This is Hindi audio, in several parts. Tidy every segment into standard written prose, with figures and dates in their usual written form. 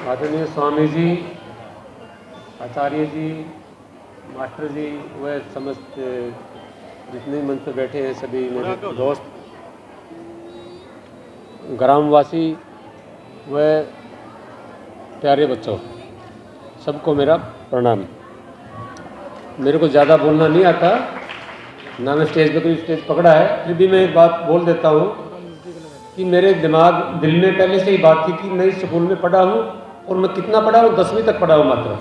आदरणीय स्वामी जी, आचार्य जी, मास्टर जी, व समस्त जितने मंच पर बैठे हैं सभी मेरे दोस्त, ग्रामवासी व प्यारे बच्चों, सबको मेरा प्रणाम। मेरे को ज़्यादा बोलना नहीं आता, ना मैं स्टेज पर कोई स्टेज पकड़ा है, फिर भी मैं एक बात बोल देता हूँ कि मेरे दिल में पहले से ही बात थी कि मैं इस स्कूल में पढ़ा हूँ और मैं कितना पढ़ा हूँ, 10वीं तक पढ़ा हूँ मात्र।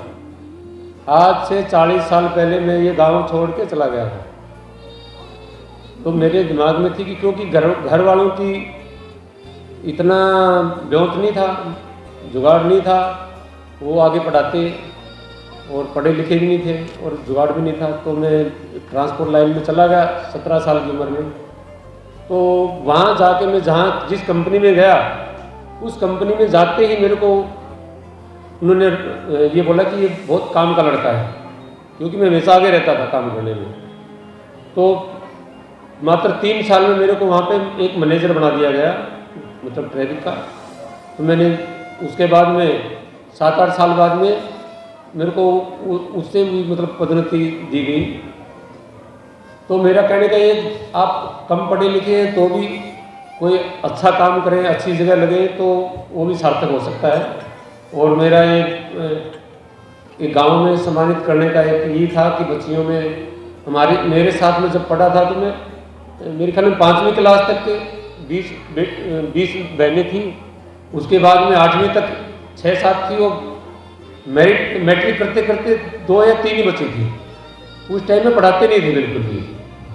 आज से 40 साल पहले मैं ये गांव छोड़ के चला गया था। तो मेरे दिमाग में थी कि क्योंकि घर वालों की इतना ब्योंत नहीं था, जुगाड़ नहीं था, वो आगे पढ़ाते और पढ़े लिखे भी नहीं थे और जुगाड़ भी नहीं था। तो मैं ट्रांसपोर्ट लाइन में चला गया 17 साल की उम्र में। तो वहाँ जाके मैं जहाँ जिस कंपनी में गया, उस कंपनी में जाते ही मेरे को उन्होंने ये बोला कि ये बहुत काम का लड़का है, क्योंकि मैं हमेशा आगे रहता था काम करने में। तो मात्र 3 साल में मेरे को वहाँ पे एक मैनेजर बना दिया गया, मतलब ट्रैफिक का। तो मैंने उसके बाद में 7-8 साल बाद में मेरे को उससे भी मतलब पदोन्नति दी गई। तो मेरा कहने का ये, आप कम पढ़े लिखे हैं तो भी कोई अच्छा काम करें, अच्छी जगह लगे तो वो भी सार्थक हो सकता है। और मेरा एक गांव में सम्मानित करने का एक ये था कि बच्चियों में मेरे साथ में जब पढ़ा था तो मैं मेरे ख्याल में 5वीं क्लास तक 20 बहनें थी। उसके बाद में 8वीं तक 6-7 थी। वो मैट्रिक करते करते 2 या 3 ही बची थी। उस टाइम में पढ़ाते नहीं थे बिल्कुल भी।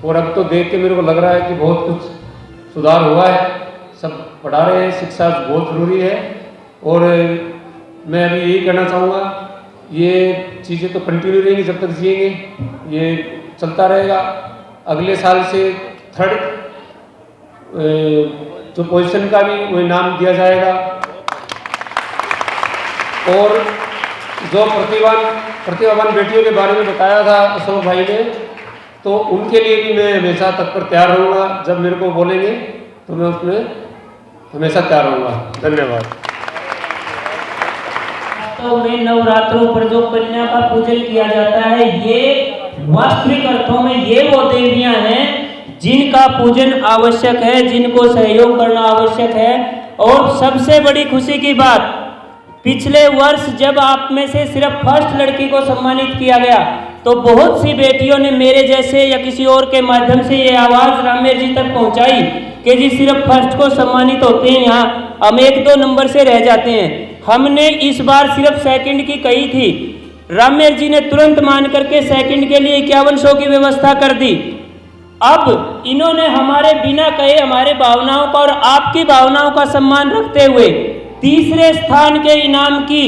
और अब तो देख के मेरे को लग रहा है कि बहुत कुछ सुधार हुआ है, सब पढ़ा रहे हैं, शिक्षा बहुत ज़रूरी है। और मैं अभी यही कहना चाहूँगा, ये चीज़ें तो कंटिन्यू रहेंगी जब तक जिएंगे, ये चलता रहेगा। अगले साल से 3rd जो पोजीशन का भी वो इनाम दिया जाएगा। और जो प्रतिभावान बेटियों के बारे में बताया था अशोक भाई ने, तो उनके लिए भी मैं हमेशा तत्पर तैयार रहूँगा। जब मेरे को बोलेंगे तो मैं उसमें हमेशा तैयार रहूँगा। धन्यवाद। तो में नवरात्रों पर जो कन्या का पूजन किया जाता है, ये वास्तविक अर्थों में ये वो देवियां हैं जिनका पूजन आवश्यक है, जिनको सहयोग करना आवश्यक है। और सबसे बड़ी खुशी की बात, पिछले वर्ष जब आप में से सिर्फ फर्स्ट लड़की को सम्मानित किया गया, तो बहुत सी बेटियों ने मेरे जैसे या किसी और के माध्यम से ये आवाज़ रामेर जी तक पहुंचाई कि जी सिर्फ फर्स्ट को सम्मानित होते हैं, यहाँ हम 1-2 नंबर से रह जाते हैं। हमने इस बार सिर्फ सेकंड की कही थी, रामेर जी ने तुरंत मान करके सेकंड के लिए 5100 की व्यवस्था कर दी। अब इन्होंने हमारे बिना कहे हमारे भावनाओं का और आपकी भावनाओं का सम्मान रखते हुए 3रे स्थान के इनाम की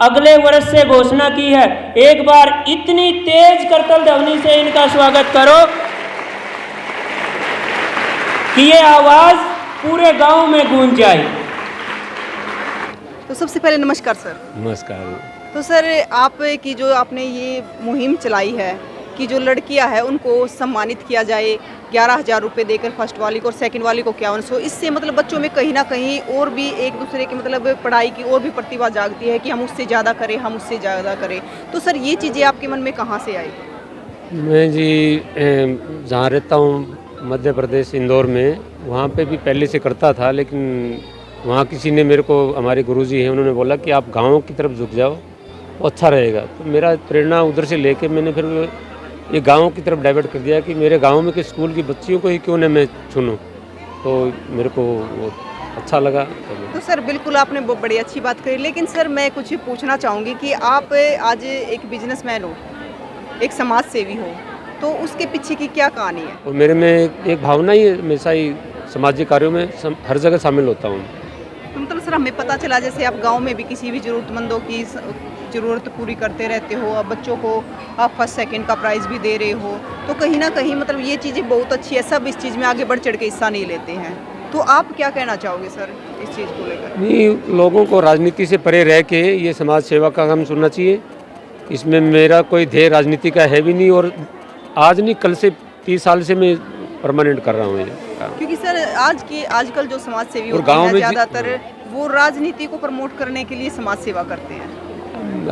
अगले वर्ष से घोषणा की है। एक बार इतनी तेज करतल ध्वनि से इनका स्वागत करो कि ये आवाज पूरे गांव में गूंज जाए। तो सबसे पहले नमस्कार सर। नमस्कार। तो सर, आप की जो आपने ये मुहिम चलाई है कि जो लड़कियां हैं उनको सम्मानित किया जाए 11,000 रुपये देकर फर्स्ट वाली को और सेकंड वाली को 5100, इससे मतलब बच्चों में कहीं ना कहीं और भी एक दूसरे की मतलब पढ़ाई की और भी प्रतिभा जागती है कि हम उससे ज़्यादा करें, हम उससे ज़्यादा करें। तो सर, ये चीज़ें आपके मन में कहाँ से आई? मैं जी जहाँ रहता हूँ मध्य प्रदेश इंदौर में, वहाँ पे भी पहले से करता था, लेकिन वहाँ किसी ने मेरे को, हमारे गुरुजी हैं, उन्होंने बोला कि आप गाँव की तरफ झुक जाओ, वो अच्छा रहेगा। तो मेरा प्रेरणा उधर से लेके मैंने फिर ये गांव की तरफ डाइवर्ट कर दिया कि मेरे गांव में के स्कूल की बच्चियों को ही क्यों न मैं चुनूं। तो मेरे को वो अच्छा लगा। तो सर, बिल्कुल आपने बहुत बड़ी अच्छी बात कही, लेकिन सर मैं कुछ पूछना चाहूँगी कि आप आज एक बिजनेसमैन हो, एक समाज सेवी हो, तो उसके पीछे की क्या कहानी है? और मेरे में एक भावना ही है, हमेशा ही सामाजिक कार्यों में हर जगह शामिल होता हूँ। तो मतलब सर, हमें पता चला जैसे आप गांव में भी किसी भी ज़रूरतमंदों की ज़रूरत पूरी करते रहते हो, अब बच्चों को आप फर्स्ट सेकंड का प्राइज़ भी दे रहे हो, तो कहीं ना कहीं मतलब ये चीज़ें बहुत अच्छी है। सब इस चीज़ में आगे बढ़ चढ़ के हिस्सा नहीं लेते हैं, तो आप क्या कहना चाहोगे सर इस चीज़ को लेकर? नहीं, लोगों को राजनीति से परे रह के ये समाज सेवा का काम सुनना चाहिए। इसमें मेरा कोई ध्येय राजनीति का है भी नहीं, और आज नहीं कल से 30 साल से मैं परमानेंट कर रहा हूँ ये। क्योंकि सर आजकल जो समाज सेवी और होते गाँव हैं में ज़्यादातर वो राजनीति को प्रमोट करने के लिए समाज सेवा करते हैं।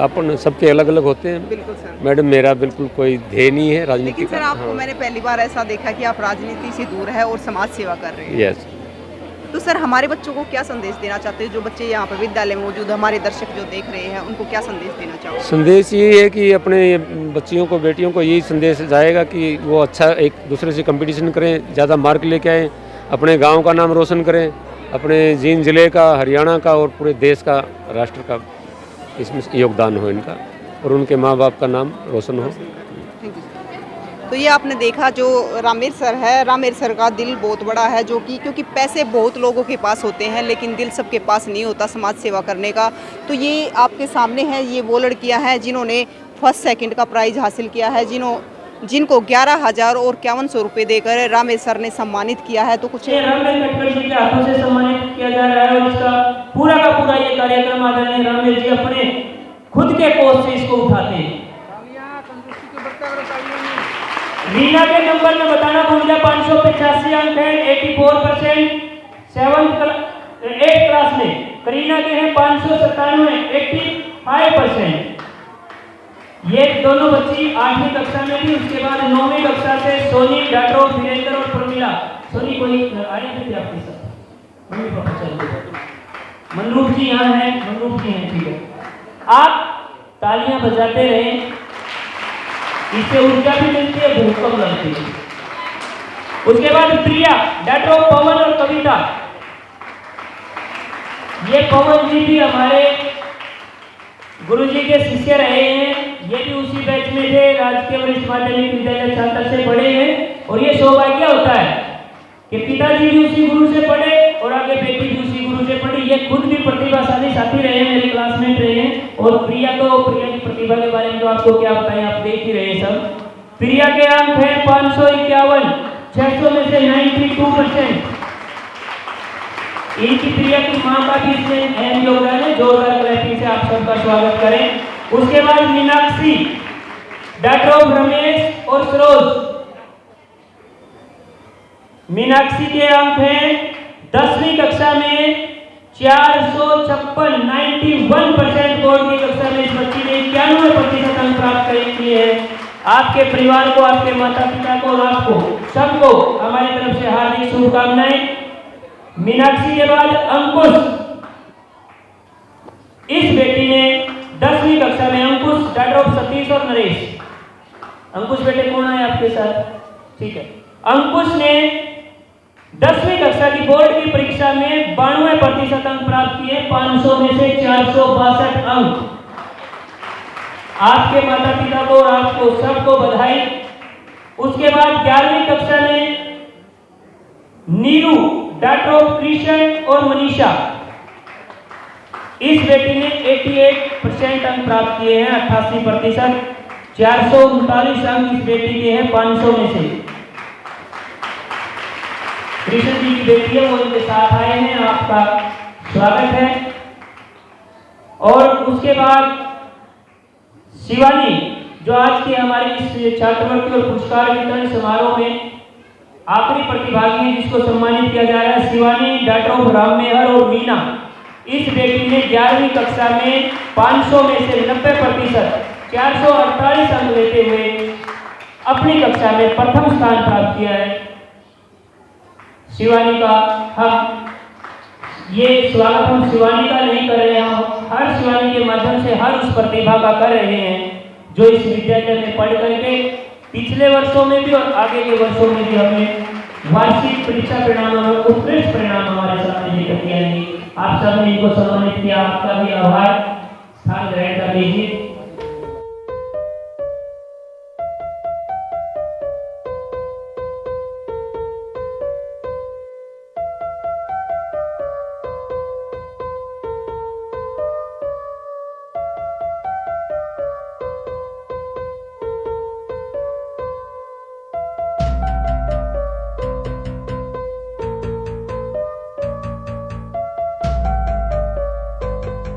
अपन सबके अलग अलग होते हैं बिल्कुल सर। मैडम, मेरा बिल्कुल कोई ध्येय नहीं है राजनीति लेकिन सर का। आपको मैंने पहली बार ऐसा देखा कि आप राजनीति से दूर है और समाज सेवा कर रहे हैं। यस। तो सर हमारे बच्चों को क्या संदेश देना चाहते हैं, जो बच्चे यहाँ पर विद्यालय में मौजूद, हमारे दर्शक जो देख रहे हैं, उनको क्या संदेश देना चाहोगे? संदेश ये है कि अपने बच्चियों को, बेटियों को यही संदेश जाएगा कि वो अच्छा एक दूसरे से कंपटीशन करें, ज़्यादा मार्क लेके आएँ, अपने गांव का नाम रोशन करें, अपने जींद जिले का, हरियाणा का और पूरे देश का, राष्ट्र का इसमें योगदान हो इनका, और उनके माँ बाप का नाम रोशन हो। Thank you. तो ये आपने देखा जो रामेर सर है, रामेर सर का दिल बहुत बड़ा है, जो कि क्योंकि पैसे बहुत लोगों के पास होते हैं लेकिन दिल सबके पास नहीं होता समाज सेवा करने का। तो ये आपके सामने है, ये वो लड़कियां हैं जिन्होंने फर्स्ट सेकंड का प्राइज हासिल किया है, जिनको 11,000 और 5100 रुपये देकर रामेर सर ने सम्मानित किया है। तो कुछ रामेर कटकर जी के हाथों से सम्मानित किया जा रहा है और इसका पूरा का पूरा ये कार्यक्रम आदरणीय रामेर जी अपने खुद के कोष से इसको उठाते हैं। रीना के नंबर में बताना भूल गया, 585 अंक है, 84%। 8th क्लास में करीना के हैं 597, 85%। ये दोनों बच्ची 8वीं कक्षा में थी, उसके बाद 9वीं कक्षा से सोनी, डाटो, वीरेंद्र और प्रमिला। सोनी कोई आए थे आपके साथ? मम्मी पापा चल, मनरूप जी यहाँ हैं, मनरूप जी हैं, ठीक है। आप तालियां बजाते रहें, इससे ऊर्जा भी मिलती है, भूख कम लगती है। उसके बाद प्रिया, डाटो, पवन और कविता। ये पवन जी भी हमारे गुरुजी के शिष्य रहे हैं, ये भी उसी बैच में थे, राजकीय वरिष्ठ माध्यमिक विद्यालय छात्र से पढ़े हैं। और ये सौभाग्य होता है कि पिताजी भी उसी गुरु से पढ़े और आगे बेटी भी उसी गुरु से पढ़ी। ये खुद भी प्रतिभाशाली साथी रहे हैं, मेरे क्लासमेट रहे हैं। और प्रिया की प्रतिभा के बारे में तो आपको क्या बताएं, आप देख ही रहे हैं सब। प्रिया के अंक है 551, 600 में से 92%। इनकी प्रिया की मां का भी इसमें अहम योगदान है। जोरदार क्लैपिंग से आप सबका स्वागत करें। उसके बाद मीनाक्षी, डॉक्टर रमेश और सरोज। मीनाक्षी के अंक हैं 10वीं कक्षा में 456, 91% बोर्ड की कक्षा में इस बच्ची ने 91% अंक प्राप्त किए हैं। आपके परिवार को, आपके माता पिता को और आपको सबको हमारी तरफ से हार्दिक शुभकामनाएं। मीनाक्षी के बाद अंकुश, इस बेटी ने 10वीं कक्षा में, अंकुश, डॉक्टर सतीश और नरेश। अंकुश बेटे कौन है आपके साथ? ठीक है। अंकुश ने 10वीं कक्षा की बोर्ड की परीक्षा में 92% अंक प्राप्त किए, 500 में से 462 अंक। आपके माता पिता को और आपको सबको बधाई। उसके बाद 11वीं कक्षा में नीरू, डॉक्टर कृष्ण और मनीषा। इस बेटी ने 88% अंक प्राप्त किए हैं, 88%। 439 अंक इस बेटी के हैं 500 में से। कृष्ण जी की बेटी है, वो इनके साथ आए हैं, आपका स्वागत है। और उसके बाद शिवानी, जो आज के हमारे इस छात्रवृत्ति और पुरस्कार वितरण समारोह में आखिरी प्रतिभागी है, जिसको सम्मानित किया जा रहा है। शिवानी, डॉक्टर राममेहर और मीना। इस बेटी ने 11वीं कक्षा में 500 में से 90%, 448 अंक लेते हुए अपनी कक्षा में प्रथम स्थान प्राप्त किया है। शिवानी का हम ये स्वागत हम शिवानी का नहीं कर रहे हैं, हम हर शिवानी के माध्यम से हर उस प्रतिभा का कर रहे हैं जो इस विद्यालय में पढ़ करके पिछले वर्षों में भी और आगे के वर्षों में भी हमें वार्षिक परीक्षा परिणामों में उत्कृष्ट परिणाम हमारे सामने लेकर के आएंगे। आप सबने इनको सम्मानित किया, आपका भी आभार। स्थान ग्रहण कर लीजिए।